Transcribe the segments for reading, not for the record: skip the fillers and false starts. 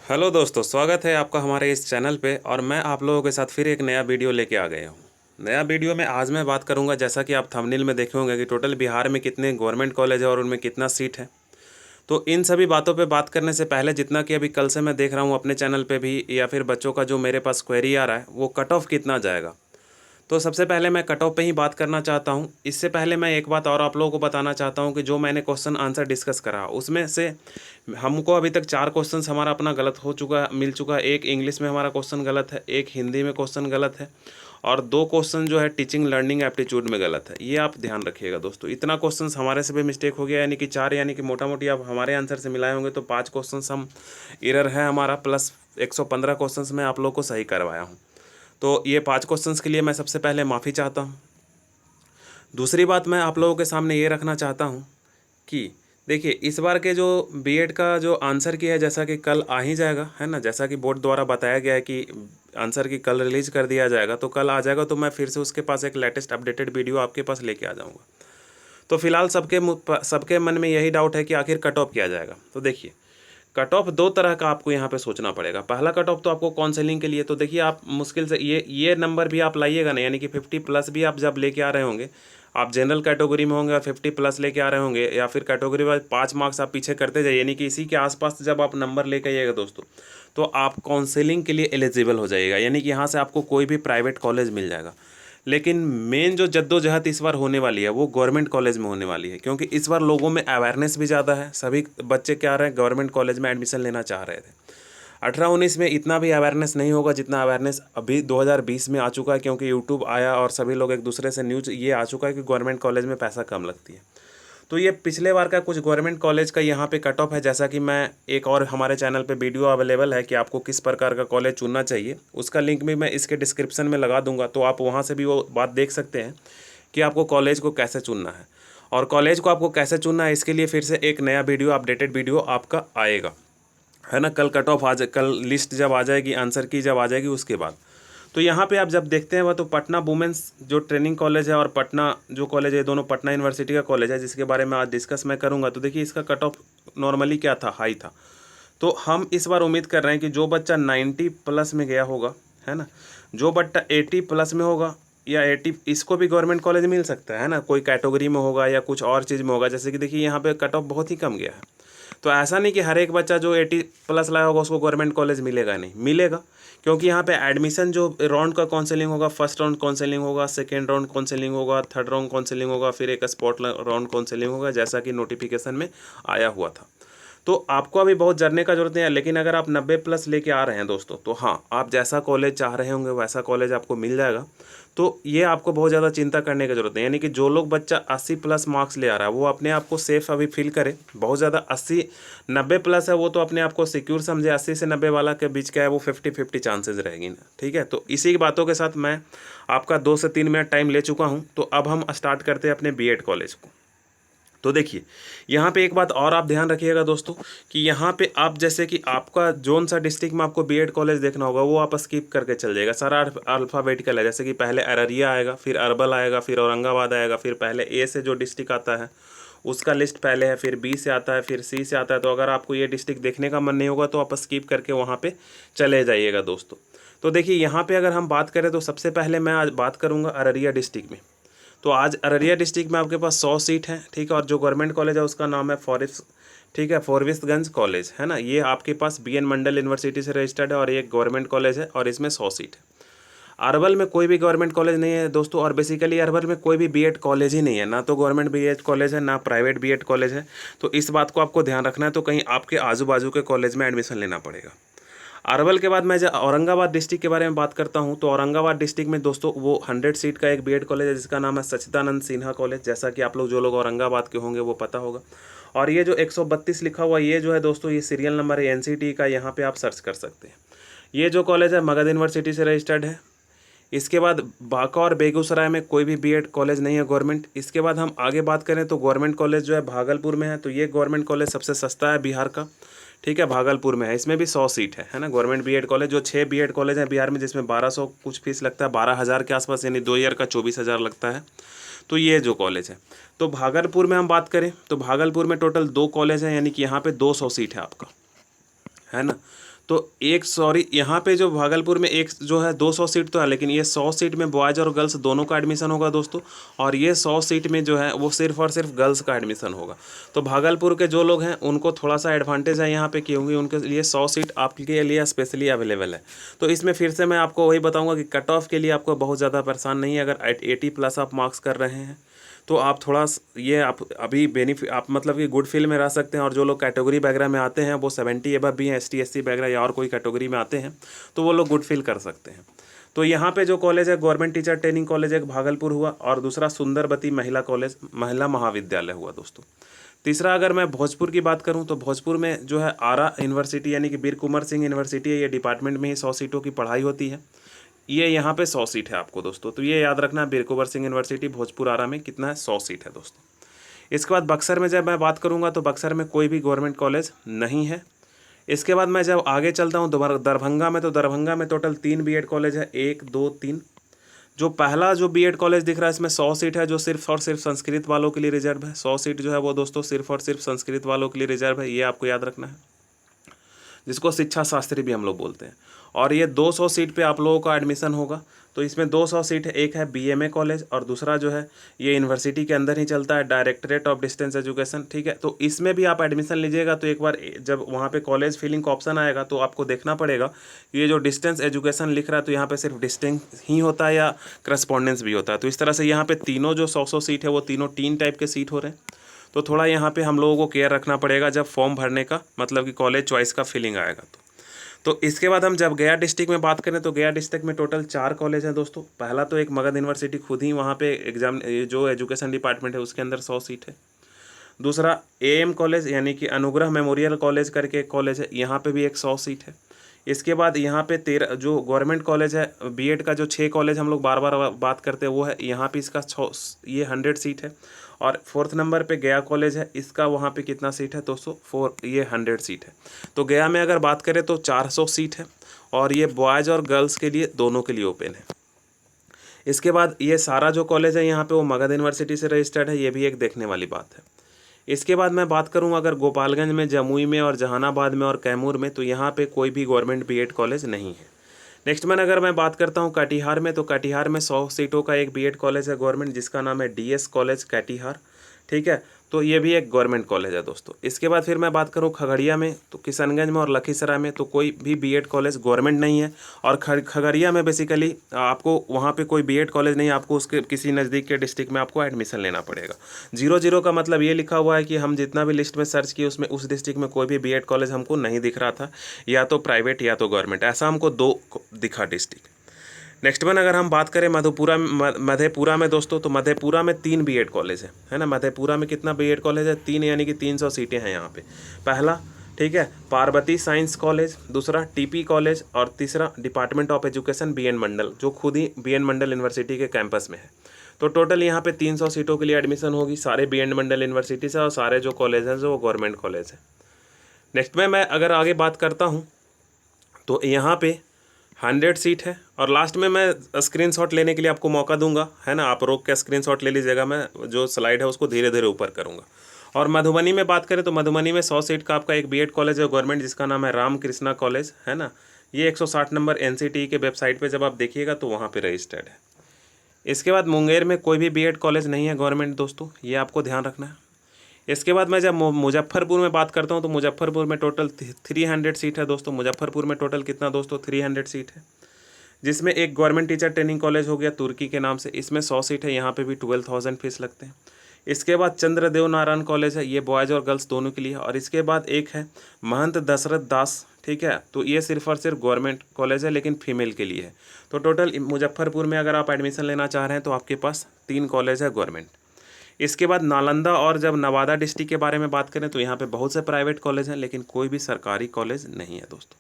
Hello दोस्तों, स्वागत है आपका हमारे इस चैनल पे। और मैं आप लोगों के साथ फिर एक नया वीडियो लेके आ गया हूँ। नया वीडियो में आज मैं बात करूँगा, जैसा कि आप थंबनेल में देखे होंगे, कि टोटल बिहार में कितने गवर्नमेंट कॉलेज है और उनमें कितना सीट है। तो इन सभी बातों पे बात करने से पहले, जितना कि अभी कल से मैं देख रहा हूँ अपने चैनल पे भी, या फिर बच्चों का जो मेरे पास क्वेरी आ रहा है, वो कट ऑफ कितना जाएगा। तो सबसे पहले मैं कट ऑफ पे ही बात करना चाहता हूँ। इससे पहले मैं एक बात और आप लोगों को बताना चाहता हूँ कि जो मैंने क्वेश्चन आंसर डिस्कस करा, उसमें से हमको अभी तक 4 क्वेश्चन हमारा अपना गलत हो चुका मिल चुका है। एक इंग्लिश में हमारा क्वेश्चन गलत है, एक हिंदी में क्वेश्चन गलत है, और 2 क्वेश्चन जो है टीचिंग लर्निंग एप्टीट्यूड में गलत है। ये आप ध्यान रखिएगा दोस्तों। इतना क्वेश्चन हमारे से भी मिस्टेक हो गया, यानी कि 4, यानी कि मोटा मोटी आप हमारे आंसर से मिलाए होंगे तो 5 क्वेश्चन हम एरर है हमारा, प्लस 115 क्वेश्चन मैं आप लोग को सही करवाया हूँ। तो ये 5 क्वेश्चंस के लिए मैं सबसे पहले माफ़ी चाहता हूँ। दूसरी बात मैं आप लोगों के सामने ये रखना चाहता हूँ कि देखिए, इस बार के जो बीएड का जो आंसर की है, जैसा कि कल आ ही जाएगा, है ना। जैसा कि बोर्ड द्वारा बताया गया है कि आंसर की कल रिलीज कर दिया जाएगा, तो कल आ जाएगा। तो मैं फिर से उसके पास एक लेटेस्ट अपडेटेड वीडियो आपके पास लेके आ जाऊँगा। तो फिलहाल सबके मन में यही डाउट है कि आखिर कट ऑफ किया जाएगा। तो देखिए, कट ऑफ 2 तरह का आपको यहाँ पे सोचना पड़ेगा। पहला कट ऑफ तो आपको काउंसलिंग के लिए, तो देखिए आप मुश्किल से ये नंबर भी आप लाइएगा ना, यानी कि 50 प्लस भी आप जब लेके आ रहे होंगे, आप जनरल कैटेगरी में होंगे और 50 प्लस लेके आ रहे होंगे, या फिर कैटेगरी वाइज 5 मार्क्स आप पीछे करते जाइए, यानी कि इसी के आसपास जब आप नंबर लेके आइएगा दोस्तों, तो आप काउंसलिंग के लिए एलिजिबल हो जाइएगा, यानी कि यहाँ से आपको कोई भी प्राइवेट कॉलेज मिल जाएगा। लेकिन मेन जो जद्दोजहद इस बार होने वाली है, वो गवर्नमेंट कॉलेज में होने वाली है, क्योंकि इस बार लोगों में अवेयरनेस भी ज़्यादा है। सभी बच्चे क्या रहे हैं, गवर्नमेंट कॉलेज में एडमिशन लेना चाह रहे थे। 18-19 में इतना भी अवेयरनेस नहीं होगा जितना अवेयरनेस अभी 2020 में आ चुका है, क्योंकि यूट्यूब आया और सभी लोग एक दूसरे से न्यूज़ ये आ चुका है कि गवर्नमेंट कॉलेज में पैसा कम लगती है। तो ये पिछले बार का कुछ गवर्नमेंट कॉलेज का यहाँ पे कट ऑफ है। जैसा कि मैं एक और हमारे चैनल पे वीडियो अवेलेबल है कि आपको किस प्रकार का कॉलेज चुनना चाहिए, उसका लिंक भी मैं इसके डिस्क्रिप्शन में लगा दूंगा, तो आप वहाँ से भी वो बात देख सकते हैं कि आपको कॉलेज को कैसे चुनना है। और कॉलेज को आपको कैसे चुनना है, इसके लिए फिर से एक नया वीडियो, अपडेटेड वीडियो आपका आएगा, है ना। कल कट ऑफ कल लिस्ट जब आ जाएगी, आंसर की जब आ जाएगी, उसके बाद। तो यहाँ पे आप जब देखते हैं वह, तो पटना वुमेंस जो ट्रेनिंग कॉलेज है और पटना जो कॉलेज है, दोनों पटना यूनिवर्सिटी का कॉलेज है, जिसके बारे में आज डिस्कस मैं करूँगा। तो देखिए, इसका कट ऑफ नॉर्मली क्या था, हाई था। तो हम इस बार उम्मीद कर रहे हैं कि जो बच्चा 90 प्लस में गया होगा, है ना, जो बच्चा 80 प्लस में होगा या 80, इसको भी गवर्नमेंट कॉलेज मिल सकता है ना। कोई कैटेगरी में होगा या कुछ और चीज़ में होगा। जैसे कि देखिए, यहाँ पे कट ऑफ बहुत ही कम गया है। तो ऐसा नहीं कि हर एक बच्चा जो 80 प्लस लाया होगा उसको गवर्नमेंट कॉलेज मिलेगा, नहीं मिलेगा। क्योंकि यहाँ पे एडमिशन जो राउंड का काउंसलिंग होगा, फर्स्ट राउंड काउंसलिंग होगा, सेकेंड राउंड काउंसलिंग होगा, थर्ड राउंड काउंसलिंग होगा, फिर एक स्पॉट राउंड काउंसलिंग होगा, जैसा कि नोटिफिकेशन में आया हुआ था। तो आपको अभी बहुत जरने का जरूरत नहीं है। लेकिन अगर आप 90 प्लस लेके आ रहे हैं दोस्तों, तो हाँ, आप जैसा कॉलेज चाह रहे होंगे वैसा कॉलेज आपको मिल जाएगा। तो ये आपको बहुत ज़्यादा चिंता करने की जरूरत नहीं, यानी कि जो लोग बच्चा 80 प्लस मार्क्स ले आ रहा है, वो अपने आप को सेफ अभी फील करे। बहुत ज़्यादा 80-90 प्लस है, वो तो अपने आप को सिक्योर समझे। 80 से 90 वाला के बीच क्या है, वो 50-50 चांसेस रहेगी ना, ठीक है। तो इसी बातों के साथ मैं आपका 2 से 3 मिनट टाइम ले चुका हूँ। तो अब हम स्टार्ट करते हैं अपने बीएड कॉलेज को। तो देखिए, यहाँ पे एक बात और आप ध्यान रखिएगा दोस्तों, कि यहाँ पे आप जैसे कि आपका जोन सा डिस्ट्रिक्ट में आपको बीएड कॉलेज देखना होगा, वो आप स्किप करके चल जाएगा। सारा अल्फ़ाबेटिकल है। जैसे कि पहले अररिया आएगा, फिर अरवल आएगा, फिर औरंगाबाद आएगा, फिर पहले ए से जो डिस्ट्रिक्ट आता है उसका लिस्ट पहले है, फिर बी से आता है, फिर सी से आता है। तो अगर आपको ये डिस्ट्रिक्ट देखने का मन नहीं होगा तो आप स्किप करके वहाँ पर चले जाइएगा दोस्तों। तो देखिए, यहाँ पर अगर हम बात करें तो सबसे पहले मैं आज बात करूँगा अररिया डिस्ट्रिक्ट में। तो आज अररिया डिस्ट्रिक्ट में आपके पास 100 सीट है, ठीक है। और जो गवर्नमेंट कॉलेज है उसका नाम है फॉरेस्ट, ठीक है, फॉरबिसगंज कॉलेज, है ना। ये आपके पास बीएन मंडल यूनिवर्सिटी से रजिस्टर्ड है और ये एक गवर्नमेंट कॉलेज है और इसमें 100 सीट है। अरवल में कोई भी गवर्नमेंट कॉलेज नहीं है दोस्तों, और बेसिकली अरवल में कोई भी बीएड कॉलेज ही नहीं है, ना तो गवर्नमेंट बीएड कॉलेज है, ना प्राइवेट बीएड कॉलेज है। तो इस बात को आपको ध्यान रखना है। तो कहीं आपके आजू बाजू के कॉलेज में एडमिशन लेना पड़ेगा। अरवल के बाद मैं जब औरंगाबाद डिस्ट्रिक्ट के बारे में बात करता हूं, तो औरंगाबाद डिस्ट्रिक्ट में दोस्तों वो 100 सीट का एक बीएड कॉलेज है, जिसका नाम है सच्चिदानंद सिन्हा कॉलेज। जैसा कि आप लोग जो लोग औरंगाबाद के होंगे वो पता होगा। और ये जो 132 लिखा हुआ, ये जो है दोस्तों, ये सीरियल नंबर है एनसीटी का, यहाँ पे आप सर्च कर सकते हैं। ये जो कॉलेज है मगध यूनिवर्सिटी से रजिस्टर्ड है। इसके बाद बांका और बेगूसराय में कोई भी बीएड कॉलेज नहीं है गवर्नमेंट। इसके बाद हम आगे बात करें तो गवर्नमेंट कॉलेज जो है भागलपुर में है। तो ये गवर्नमेंट कॉलेज सबसे सस्ता है बिहार का, ठीक है, भागलपुर में है। इसमें भी 100 सीट है ना। गवर्नमेंट बीएड कॉलेज जो 6 बीएड कॉलेज हैं बिहार में, जिसमें 1200 कुछ फीस लगता है, 12,000 के आसपास, यानी 2 ईयर का 24,000 लगता है। तो ये जो कॉलेज है, तो भागलपुर में हम बात करें तो भागलपुर में टोटल 2 कॉलेज हैं, यानी कि यहाँ पे 200 सीट है आपका, है ना। तो यहाँ पे जो भागलपुर में एक जो है 200 सीट तो है, लेकिन ये 100 सीट में बॉयज़ और गर्ल्स दोनों का एडमिशन होगा दोस्तों, और ये 100 सीट में जो है वो सिर्फ और सिर्फ गर्ल्स का एडमिशन होगा। तो भागलपुर के जो लोग हैं उनको थोड़ा सा एडवांटेज है यहाँ पे, क्योंकि उनके लिए 100 सीट आपके लिए स्पेशली अवेलेबल है। तो इसमें फिर से मैं आपको वही बताऊँगा कि कट ऑफ के लिए आपको बहुत ज़्यादा परेशान नहीं है। अगर 80+ आप मार्क्स कर रहे हैं तो आप थोड़ा ये आप अभी बेनिफिट आप मतलब कि गुड फील में रह सकते हैं। और जो लोग कैटेगरी वगैरह में आते हैं वो 70 एबव भी हैं, ST SC वगैरह या और कोई कैटेगरी में आते हैं तो वो लोग गुड फील कर सकते हैं। तो यहाँ पे जो कॉलेज है गवर्नमेंट टीचर ट्रेनिंग कॉलेज एक भागलपुर हुआ, और दूसरा सुंदरवती महिला कॉलेज महिला महाविद्यालय हुआ दोस्तों। तीसरा अगर मैं भोजपुर की बात करूँ तो भोजपुर में जो है आरा यूनिवर्सिटी यानी कि वीर कुंवर सिंह यूनिवर्सिटी है। ये डिपार्टमेंट में ही 100 सीटों की पढ़ाई होती है। ये यहाँ पे 100 सीट है आपको दोस्तों, तो ये याद रखना, वीर कुंवर सिंह यूनिवर्सिटी भोजपुर आरा में कितना है, 100 सीट है दोस्तों। इसके बाद बक्सर में जब मैं बात करूँगा तो बक्सर में कोई भी गवर्नमेंट कॉलेज नहीं है। इसके बाद मैं जब आगे चलता हूँ दरभंगा में, तो दरभंगा में टोटल 3 BEd कॉलेज है, 1 2 3। जो पहला जो BEd कॉलेज दिख रहा है इसमें 100 सीट है, जो सिर्फ और सिर्फ संस्कृत वालों के लिए रिजर्व है। 100 सीट जो है वो दोस्तों सिर्फ और सिर्फ संस्कृत वालों के लिए रिजर्व है, ये आपको याद रखना है, जिसको शिक्षा शास्त्री भी हम लोग बोलते हैं। और ये 200 सीट पे आप लोगों का एडमिशन होगा। तो इसमें 200 सीट है, एक है BMA कॉलेज और दूसरा जो है ये यूनिवर्सिटी के अंदर ही चलता है, डायरेक्टरेट ऑफ डिस्टेंस एजुकेशन, ठीक है। तो इसमें भी आप एडमिशन लीजिएगा तो एक बार जब वहाँ पे कॉलेज फिलिंग का ऑप्शन आएगा तो आपको देखना पड़ेगा कि ये जो डिस्टेंस एजुकेशन लिख रहा है तो यहाँ पे सिर्फ डिस्टेंस ही होता है या करस्पॉन्डेंस भी होता है। तो इस तरह से यहाँ पे तीनों जो 100 सीट है वो तीनों 3 टाइप के सीट हो रहे हैं। तो थोड़ा यहाँ पे हम लोगों को केयर रखना पड़ेगा जब फॉर्म भरने का, मतलब कि कॉलेज चॉइस का फिलिंग आएगा तो इसके बाद हम जब गया डिस्ट्रिक्ट में बात करें तो गया डिस्ट्रिक्ट में टोटल 4 कॉलेज हैं दोस्तों। पहला तो एक मगध यूनिवर्सिटी खुद ही वहाँ पे एग्जाम जो एजुकेशन डिपार्टमेंट है उसके अंदर 100 सीट है। दूसरा AM कॉलेज यानी कि अनुग्रह मेमोरियल कॉलेज करके एक कॉलेज है, यहाँ पे भी एक 100 सीट है। इसके बाद यहाँ पे 13 जो गवर्नमेंट कॉलेज है BEd का, जो 6 कॉलेज हम लोग बार बार बात करते हैं वो है, यहाँ पे इसका 100 सीट है। और 4th नंबर पे गया कॉलेज है, इसका वहाँ पे कितना सीट है दोस्तों, 100 सीट है। तो गया में अगर बात करें तो 400 सीट है, और ये बॉयज़ और गर्ल्स के लिए दोनों के लिए ओपन है। इसके बाद ये सारा जो कॉलेज है यहाँ पे वो मगध यूनिवर्सिटी से रजिस्टर्ड है, ये भी एक देखने वाली बात है। इसके बाद मैं बात करूँ अगर गोपालगंज में, जमुई में और जहानाबाद में और कैमूर में, तो यहाँ पे कोई भी गवर्नमेंट BEd कॉलेज नहीं है। नेक्स्ट में अगर मैं बात करता हूँ कटिहार में, तो कटिहार में 100 सीटों का एक BEd कॉलेज है गवर्नमेंट, जिसका नाम है DS कॉलेज कटिहार, ठीक है। तो ये भी एक गवर्नमेंट कॉलेज है दोस्तों। इसके बाद फिर मैं बात करूँ खगड़िया में, तो किशनगंज में और लखीसराय में तो कोई भी BEd कॉलेज गवर्नमेंट नहीं है। और खगड़िया में बेसिकली आपको वहाँ पे कोई BEd कॉलेज नहीं, आपको उसके किसी नज़दीक के डिस्ट्रिक्ट में आपको एडमिशन लेना पड़ेगा। 00 का मतलब ये लिखा हुआ है कि हम जितना भी लिस्ट में सर्च किए उसमें उस डिस्ट्रिक्ट में कोई भी BEd कॉलेज हमको नहीं दिख रहा था, या तो प्राइवेट या तो गवर्नमेंट, ऐसा हमको 2 दिखा डिस्ट्रिक्ट। नेक्स्ट वन अगर हम बात करें मधेपुरा में दोस्तों, तो मधेपुरा में 3 BEd कॉलेज है ना। मधेपुरा में कितना BEd कॉलेज है, 3, यानी कि 300 सीटें हैं यहाँ पे। पहला, ठीक है, पार्वती साइंस कॉलेज, दूसरा TP कॉलेज, और तीसरा डिपार्टमेंट ऑफ एजुकेशन BN मंडल, जो खुद ही BN मंडल यूनिवर्सिटी के कैंपस में है। तो टोटल यहाँ पे 300 सीटों के लिए एडमिशन होगी सारे BN मंडल यूनिवर्सिटी से, और सारे जो कॉलेज हैं जो वो गवर्नमेंट कॉलेज है। नेक्स्ट में मैं अगर आगे बात करता हूँ तो यहाँ पे 100 सीट है। और लास्ट में मैं स्क्रीनशॉट लेने के लिए आपको मौका दूंगा, है ना, आप रोक के स्क्रीनशॉट ले लीजिएगा, मैं जो स्लाइड है उसको धीरे धीरे ऊपर करूंगा। और मधुबनी में बात करें तो मधुबनी में 100 सीट का आपका एक BEd कॉलेज है गवर्नमेंट, जिसका नाम है रामकृष्णा कॉलेज, है ना। ये 160 नंबर NCTE के वेबसाइट पर जब आप देखिएगा तो वहाँ पर रजिस्टर्ड है। इसके बाद मुंगेर में कोई भी BEd कॉलेज नहीं है गवर्नमेंट दोस्तों, ये आपको ध्यान रखना है। इसके बाद मैं जब मुजफ्फरपुर में बात करता हूँ तो मुजफ्फरपुर में टोटल 300 सीट है दोस्तों। मुजफ्फरपुर में टोटल कितना दोस्तों, 300 सीट है, जिसमें एक गवर्नमेंट टीचर ट्रेनिंग कॉलेज हो गया तुर्की के नाम से, इसमें 100 सीट है, यहाँ पे भी 12,000 फीस लगते हैं। इसके बाद चंद्रदेव नारायण कॉलेज है, ये बॉयज़ और गर्ल्स दोनों के लिए। और इसके बाद एक है महंत दशरथ दास, ठीक है, तो ये सिर्फ और सिर्फ गवर्नमेंट कॉलेज है लेकिन फीमेल के लिए है। तो टोटल मुजफ्फरपुर में अगर आप एडमिशन लेना चाह रहे हैं तो आपके पास 3 कॉलेज है गवर्नमेंट। इसके बाद नालंदा और जब नवादा डिस्ट्रिक्ट के बारे में बात करें तो यहाँ पे बहुत से प्राइवेट कॉलेज हैं लेकिन कोई भी सरकारी कॉलेज नहीं है दोस्तों।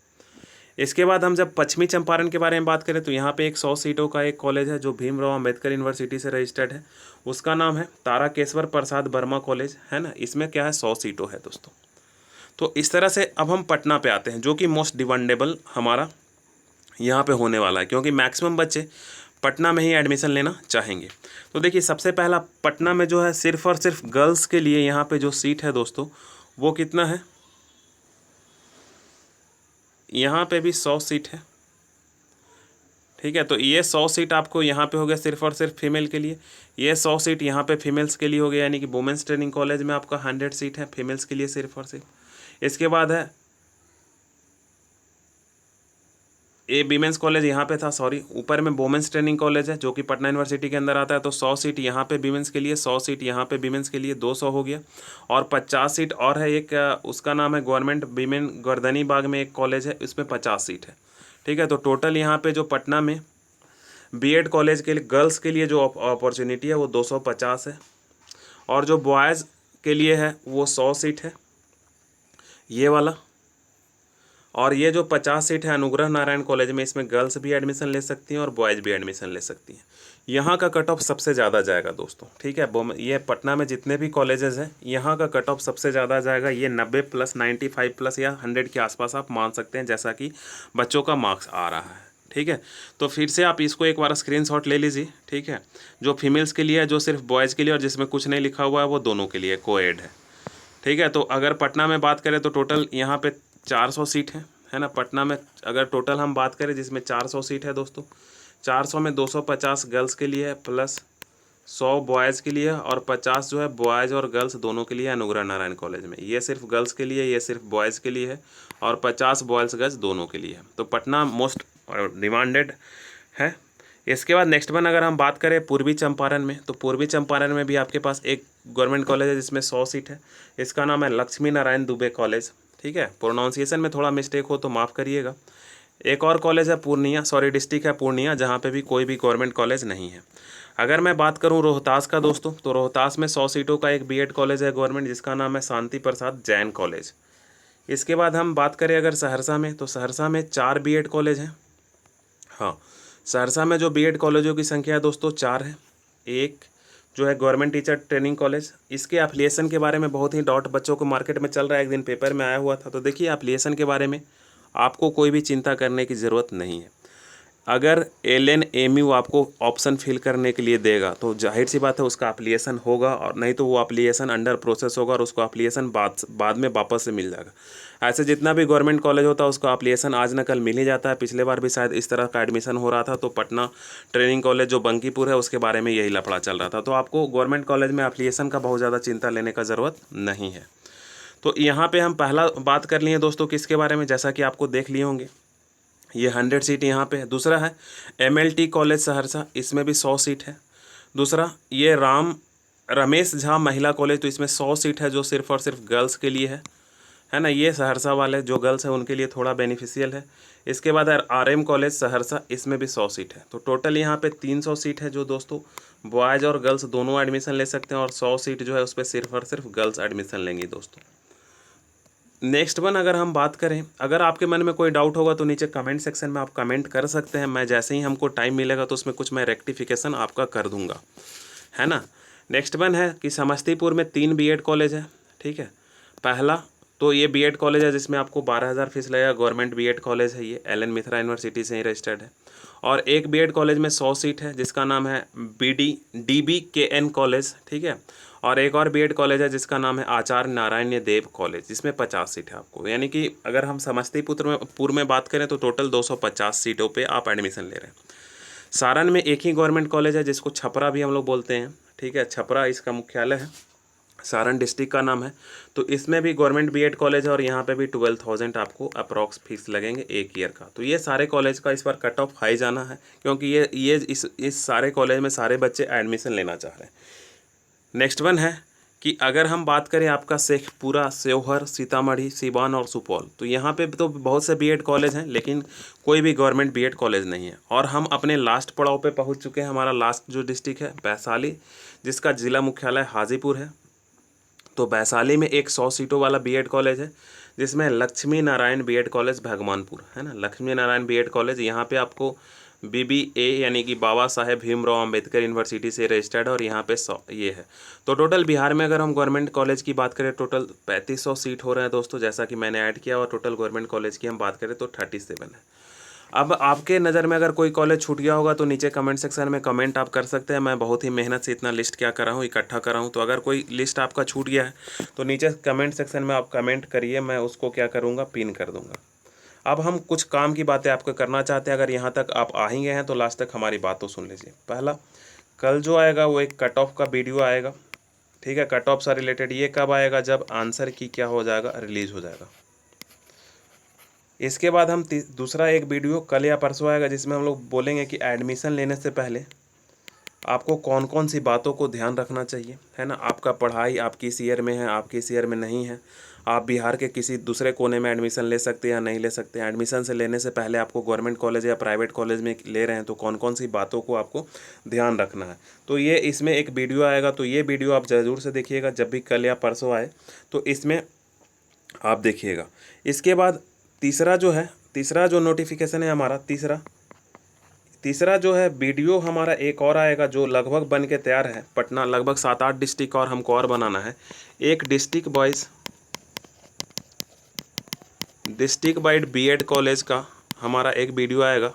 इसके बाद हम जब पश्चिमी चंपारण के बारे में बात करें तो यहाँ पे एक 100 सीटों का एक कॉलेज है जो भीमराव अंबेडकर यूनिवर्सिटी से रजिस्टर्ड है, उसका नाम है ताराकेश्वर प्रसाद वर्मा कॉलेज, है ना। इसमें क्या है, 100 सीटों है दोस्तों। तो इस तरह से अब हम पटना पे आते हैं, जो कि मोस्ट डिमांडेबल हमारा यहाँ पे होने वाला है, क्योंकि मैक्सिमम बच्चे पटना में ही एडमिशन लेना चाहेंगे। तो देखिए सबसे पहला पटना में जो है सिर्फ और सिर्फ गर्ल्स के लिए यहाँ पे जो सीट है दोस्तों वो कितना है, यहाँ पे भी 100 सीट है, ठीक है। तो ये 100 सीट आपको यहाँ पे हो गया सिर्फ और सिर्फ फीमेल के लिए, ये 100 सीट यहाँ पे फीमेल्स के लिए हो गया, यानी कि वुमेंस ट्रेनिंग कॉलेज में आपका 100 सीट है फीमेल्स के लिए सिर्फ और सिर्फ। इसके बाद है ये वीमेंस कॉलेज यहाँ पे था, सॉरी, ऊपर में वुमेंस ट्रेनिंग कॉलेज है जो कि पटना यूनिवर्सिटी के अंदर आता है। तो 100 सीट यहाँ पे वीमेंस के लिए, 100 सीट यहाँ पे वीमेंस के लिए, 200 हो गया। और 50 सीट और है एक, उसका नाम है गवर्नमेंट वीमेन गर्दनी बाग में एक कॉलेज है, इसमें 50 सीट है, ठीक है। तो टोटल यहाँ पे जो पटना में बीएड कॉलेज के लिए गर्ल्स के लिए जो अपॉर्चुनिटी है वो 250 है, और जो बॉयज़ के लिए है वो 100 सीट है ये वाला। और ये जो 50 सीट है अनुग्रह नारायण कॉलेज में, इसमें गर्ल्स भी एडमिशन ले सकती हैं और बॉयज़ भी एडमिशन ले सकती हैं। यहाँ का कट ऑफ सबसे ज़्यादा जाएगा दोस्तों, ठीक है। ये पटना में जितने भी कॉलेजेस हैं यहाँ का कट ऑफ सबसे ज़्यादा जाएगा, ये 90 प्लस 95 प्लस या 100 के आसपास आप मान सकते हैं, जैसा कि बच्चों का मार्क्स आ रहा है, ठीक है। तो फिर से आप इसको एक बार स्क्रीनशॉट ले लीजिए, ठीक है। जो फीमेल्स के लिए है, जो सिर्फ बॉयज़ के लिए, और जिसमें कुछ नहीं लिखा हुआ है वो दोनों के लिए कोएड है, ठीक है। तो अगर पटना में बात करें तो टोटल यहाँ पे 400 सीट है ना। पटना में अगर टोटल हम बात करें जिसमें 400 सीट है दोस्तों, 400 में 250 गर्ल्स के लिए है, प्लस 100 बॉयज़ के लिए, और 50 जो है बॉयज़ और गर्ल्स दोनों के लिए अनुग्रह नारायण कॉलेज में। ये सिर्फ गर्ल्स के लिए, ये सिर्फ बॉयज़ के लिए है, और 50 बॉयज़ गर्ल्स दोनों के लिए है। तो पटना मोस्ट डिमांडेड है। इसके बाद नेक्स्ट वन अगर हम बात करें पूर्वी चंपारण में, तो पूर्वी चंपारण में भी आपके पास एक गवर्नमेंट कॉलेज है जिसमें 100 सीट है, इसका नाम है लक्ष्मी नारायण दुबे कॉलेज, ठीक है। प्रोनाउंसिएशन में थोड़ा मिस्टेक हो तो माफ़ करिएगा। एक और कॉलेज है पूर्णिया, सॉरी डिस्ट्रिक्ट है पूर्णिया, जहाँ पे भी कोई भी गवर्नमेंट कॉलेज नहीं है। अगर मैं बात करूँ रोहतास का दोस्तों, तो रोहतास में 100 सीटों का एक बीएड कॉलेज है गवर्नमेंट, जिसका नाम है शांति प्रसाद जैन कॉलेज। इसके बाद हम बात करें अगर सहरसा में, तो सहरसा में 4 बीएड कॉलेज हैं। हाँ, सहरसा में जो बीएड कॉलेजों की संख्या है दोस्तों 4 है। एक जो है गवर्नमेंट टीचर ट्रेनिंग कॉलेज, इसके एफिलिएशन के बारे में बहुत ही डाउट बच्चों को मार्केट में चल रहा है, एक दिन पेपर में आया हुआ था। तो देखिए एफिलिएशन के बारे में आपको कोई भी चिंता करने की ज़रूरत नहीं है। अगर LN/MU आपको ऑप्शन फिल करने के लिए देगा तो जाहिर सी बात है उसका एप्लीकेशन होगा, और नहीं तो वो एप्लीकेशन अंडर प्रोसेस होगा और उसको एप्लीकेशन बाद में वापस से मिल जाएगा। ऐसे जितना भी गवर्नमेंट कॉलेज होता है उसको एप्लीकेशन आज न कल मिल ही जाता है। पिछले बार भी शायद इस तरह का एडमिशन हो रहा था, तो पटना ट्रेनिंग कॉलेज जो बंकीपुर है उसके बारे में यही लफड़ा चल रहा था। तो आपको गवर्नमेंट कॉलेज में एप्लीकेशन का बहुत ज़्यादा चिंता लेने का ज़रूरत नहीं है। तो यहाँ पर हम पहला बात कर लिए दोस्तों किसके बारे में, जैसा कि आपको देख लिए होंगे ये 100 सीट यहाँ पे है। दूसरा है MLT कॉलेज सहरसा, इसमें भी 100 सीट है। दूसरा ये रमेश झा महिला कॉलेज, तो इसमें 100 सीट है जो सिर्फ और सिर्फ गर्ल्स के लिए है ना। ये सहरसा वाले जो गर्ल्स हैं उनके लिए थोड़ा बेनिफिशियल है। इसके बाद RM कॉलेज सहरसा, इसमें भी 100 सीट है। तो टोटल यहाँ पे 300 सीट है जो दोस्तों बॉयज़ और गर्ल्स दोनों एडमिशन ले सकते हैं, और 100 सीट जो है उस पर सिर्फ और सिर्फ गर्ल्स एडमिशन लेंगी दोस्तों। नेक्स्ट वन अगर हम बात करें, अगर आपके मन में कोई डाउट होगा तो नीचे कमेंट सेक्शन में आप कमेंट कर सकते हैं। मैं जैसे ही हमको टाइम मिलेगा तो उसमें कुछ मैं रेक्टिफिकेशन आपका कर दूंगा, है ना। नेक्स्ट वन है कि समस्तीपुर में 3 बीएड कॉलेज है, ठीक है। पहला तो ये बीएड कॉलेज है जिसमें आपको 12,000 फीस लगेगा, गवर्नमेंट बीएड कॉलेज है, ये LN मिश्रा यूनिवर्सिटी से ही रजिस्टर्ड है। और एक बीएड कॉलेज में 100 सीट है जिसका नाम है DBKN कॉलेज, ठीक है। और एक और बीएड कॉलेज है जिसका नाम है आचार्य नारायण देव कॉलेज, जिसमें 50 सीट है आपको। यानी कि अगर हम समस्तीपुर में बात करें तो टोटल 250 सीटों पे आप एडमिशन ले रहे हैं। सारण में एक ही गवर्नमेंट कॉलेज है जिसको छपरा भी हम लोग बोलते हैं, ठीक है। छपरा इसका मुख्यालय है, सारण डिस्ट्रिक्ट का नाम है। तो इसमें भी गवर्नमेंट बीएड कॉलेज है और यहाँ पे भी 12,000 आपको अप्रॉक्स फीस लगेंगे एक ईयर का। तो ये सारे कॉलेज का इस बार कट ऑफ हाई जाना है, क्योंकि ये इस सारे कॉलेज में सारे बच्चे एडमिशन लेना चाह रहे हैं। नेक्स्ट वन है कि अगर हम बात करें आपका शेखपुरा, सेवहर, सीतामढ़ी, सिवान और सुपौल, तो यहाँ पे तो बहुत से बीएड कॉलेज हैं लेकिन कोई भी गवर्नमेंट बीएड कॉलेज नहीं है। और हम अपने लास्ट पड़ाव पे पहुँच चुके हैं। हमारा लास्ट जो डिस्ट्रिक्ट है वैशाली, जिसका ज़िला मुख्यालय हाजीपुर है। तो वैशाली में एक 100 सीटों वाला बीएड कॉलेज है जिसमें लक्ष्मी नारायण बीएड कॉलेज भगवानपुर, है ना। लक्ष्मी नारायण बीएड कॉलेज, यहाँ पे आपको BBA यानी कि बाबा साहेब भीमराव अंबेडकर यूनिवर्सिटी से रजिस्टर्ड है, और यहाँ पे 100 ये है। तो टोटल बिहार में अगर हम गवर्नमेंट कॉलेज की बात करें टोटल 3500 सीट हो रहे हैं दोस्तों, जैसा कि मैंने ऐड किया। और टोटल गवर्नमेंट कॉलेज की हम बात करें तो 37 है। अब आपके नज़र में अगर कोई कॉलेज छूट गया होगा तो नीचे कमेंट सेक्शन में कमेंट आप कर सकते हैं। मैं बहुत ही मेहनत से इतना लिस्ट क्या करा हूँ, इकट्ठा करा हूँ। तो अगर कोई लिस्ट आपका छूट गया है तो नीचे कमेंट सेक्शन में आप कमेंट करिए, मैं उसको क्या करूँगा, पिन कर दूँगा। अब हम कुछ काम की बातें आपको करना चाहते हैं। अगर यहाँ तक आप आ ही गए हैं तो लास्ट तक हमारी बात तो सुन लीजिए। पहला, कल जो आएगा वो एक कट ऑफ का वीडियो आएगा, ठीक है, कट ऑफ से रिलेटेड। ये कब आएगा? जब आंसर की क्या हो जाएगा, रिलीज हो जाएगा। इसके बाद हम दूसरा एक वीडियो कल या परसों आएगा जिसमें हम लोग बोलेंगे कि एडमिशन लेने से पहले आपको कौन कौन सी बातों को ध्यान रखना चाहिए, है ना। आपका पढ़ाई आप किस ईयर में है, आप किस ईयर में नहीं है, आप बिहार के किसी दूसरे कोने में एडमिशन ले सकते हैं या नहीं ले सकते हैं, एडमिशन से लेने से पहले आपको गवर्नमेंट कॉलेज या प्राइवेट कॉलेज में ले रहे हैं तो कौन कौन सी बातों को आपको ध्यान रखना है। तो ये इसमें एक वीडियो आएगा, तो ये वीडियो आप ज़रूर से देखिएगा जब भी कल या परसों आए तो इसमें आप देखिएगा। इसके बाद तीसरा जो नोटिफिकेशन है हमारा, तीसरा जो है वीडियो हमारा एक और आएगा जो लगभग बन के तैयार है। पटना लगभग 7-8 डिस्ट्रिक्ट और हमको और बनाना है। एक डिस्ट्रिक्ट वाइड बीएड कॉलेज का हमारा एक वीडियो आएगा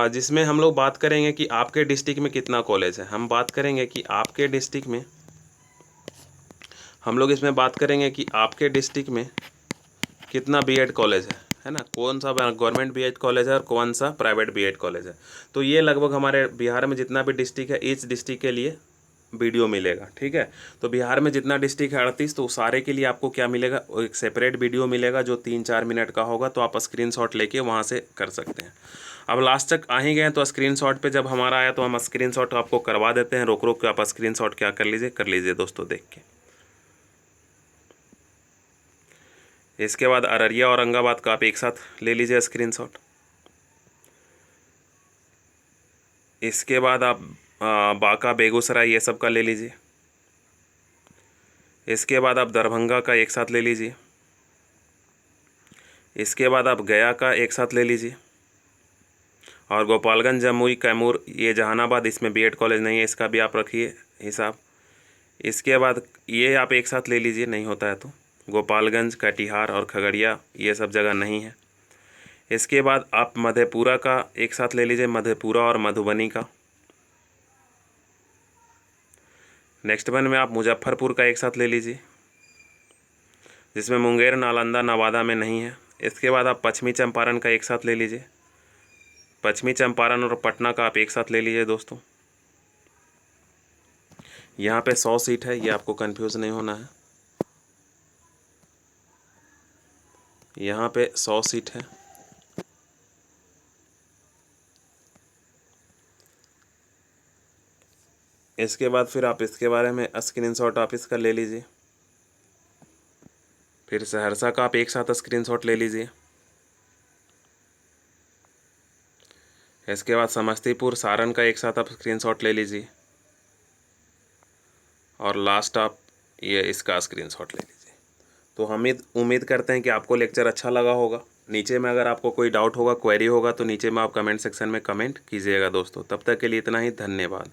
जिसमें हम लोग बात करेंगे कि आपके डिस्ट्रिक्ट में कितना कॉलेज है। हम बात करेंगे कि आपके डिस्ट्रिक्ट में, हम लोग इसमें बात करेंगे कि आपके डिस्ट्रिक्ट में कितना बीएड कॉलेज है ना, कौन सा गवर्नमेंट बीएड कॉलेज है और कौन सा प्राइवेट बीएड कॉलेज है। तो ये लगभग हमारे बिहार में जितना भी डिस्ट्रिक्ट है, ईच डिस्ट्रिक्ट के लिए वीडियो मिलेगा, ठीक है। तो बिहार में जितना डिस्ट्रिक्ट है 38, तो सारे के लिए आपको क्या मिलेगा, एक सेपरेट वीडियो मिलेगा जो 3-4 मिनट का होगा। तो आप स्क्रीनशॉट लेके वहाँ से कर सकते हैं। अब लास्ट तक आ ही गए तो स्क्रीनशॉट पे जब हमारा आया तो हम स्क्रीनशॉट आपको करवा देते हैं। रोक के आप स्क्रीनशॉट क्या कर लीजिए दोस्तों देख के। इसके बाद अररिया औरंगाबाद का आप एक साथ ले लीजिए स्क्रीनशॉट। इसके बाद आप बांका बेगूसराय ये सब का ले लीजिए। इसके बाद आप दरभंगा का एक साथ ले लीजिए। इसके बाद आप गया का एक साथ ले लीजिए। और गोपालगंज, जमुई, कैमूर, ये जहानाबाद, इसमें बीएड कॉलेज नहीं है, इसका भी आप रखिए हिसाब। इसके बाद ये आप एक साथ ले लीजिए, नहीं होता है तो गोपालगंज, कटिहार और खगड़िया ये सब जगह नहीं है। इसके बाद आप मधेपुरा का एक साथ ले लीजिए, मधेपुरा और मधुबनी का। नेक्स्ट वन में आप मुजफ्फरपुर का एक साथ ले लीजिए जिसमें मुंगेर, नालंदा, नवादा में नहीं है। इसके बाद आप पश्चिमी चंपारण का एक साथ ले लीजिए, पश्चिमी चंपारण और पटना का आप एक साथ ले लीजिए दोस्तों। यहाँ पे 100 सीट है, ये आपको कंफ्यूज नहीं होना है। यहाँ पे 100 सीट है। इसके बाद फिर आप इसके बारे में स्क्रीनशॉट आप इसका ले लीजिए। फिर सहरसा का आप एक साथ स्क्रीनशॉट ले लीजिए। इसके बाद समस्तीपुर, सारण का एक साथ आप स्क्रीनशॉट ले लीजिए। और लास्ट आप ये इसका स्क्रीनशॉट ले लीजिए। तो हम उम्मीद करते हैं कि आपको लेक्चर अच्छा लगा होगा। नीचे में अगर आपको कोई डाउट होगा, क्वेरी होगा तो नीचे में आप कमेंट सेक्शन में कमेंट कीजिएगा दोस्तों। तब तक के लिए इतना ही, धन्यवाद।